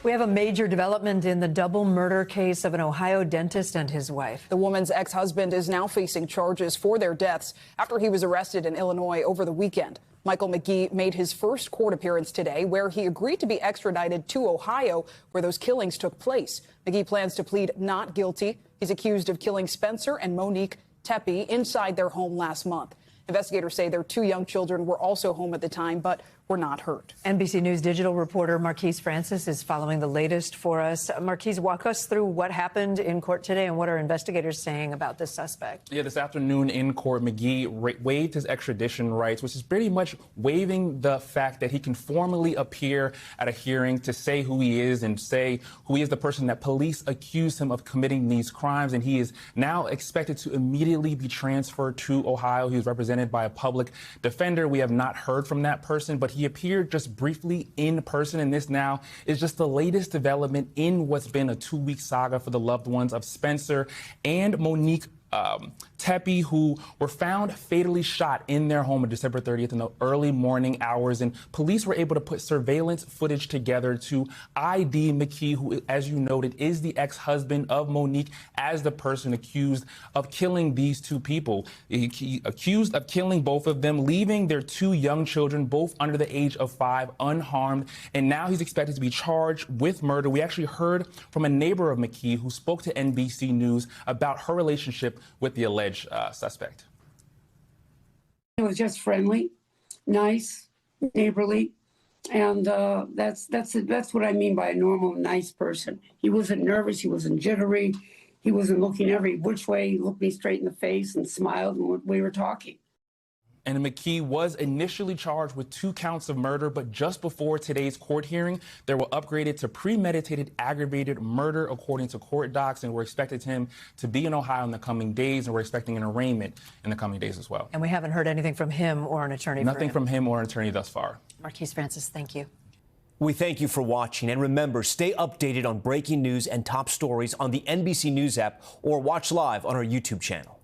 We have a major development in the double murder case of an Ohio dentist and his wife. The woman's ex-husband is now facing charges for their deaths after he was arrested in Illinois over the weekend. Michael McKee made his first court appearance today, where he agreed to be extradited to Ohio, where those killings took place. McKee plans to plead not guilty. He's accused of killing Spencer and Monique Tepe inside their home last month. Investigators say their two young children were also home at the time, but were not hurt. NBC News digital reporter Marquise Francis is following the latest for us. Marquise, walk us through what happened in court today and what are investigators saying about this suspect? Yeah, this afternoon in court, McKee waived his extradition rights, which is pretty much waiving the fact that he can formally appear at a hearing to say who he is and say who he is, the person that police accused him of committing these crimes. And he is now expected to immediately be transferred to Ohio. He was represented by a public defender. We have not heard from that person, but he appeared just briefly in person, and this now is just the latest development in what's been a 2-week saga for the loved ones of Spencer and Monique Tepe, who were found fatally shot in their home on December 30th in the early morning hours. And police were able to put surveillance footage together to ID McKee, who, as you noted, is the ex-husband of Monique, as the person accused of killing these two people. He accused of killing both of them, leaving their two young children, both under the age of 5, unharmed. And now he's expected to be charged with murder. We actually heard from a neighbor of McKee who spoke to NBC News about her relationship with the alleged suspect. It was just friendly, nice, neighborly, and that's what I mean by a normal, nice person. He wasn't nervous, he wasn't jittery, he wasn't looking every which way. He looked me straight in the face and smiled when we were talking. And McKee was initially charged with 2 counts of murder, but just before today's court hearing, they were upgraded to premeditated aggravated murder, according to court docs, and we're expecting him to be in Ohio in the coming days, and we're expecting an arraignment in the coming days as well. And we haven't heard anything from him or an attorney. Nothing from him or an attorney thus far. Marquise Francis, thank you. We thank you for watching, and remember, stay updated on breaking news and top stories on the NBC News app or watch live on our YouTube channel.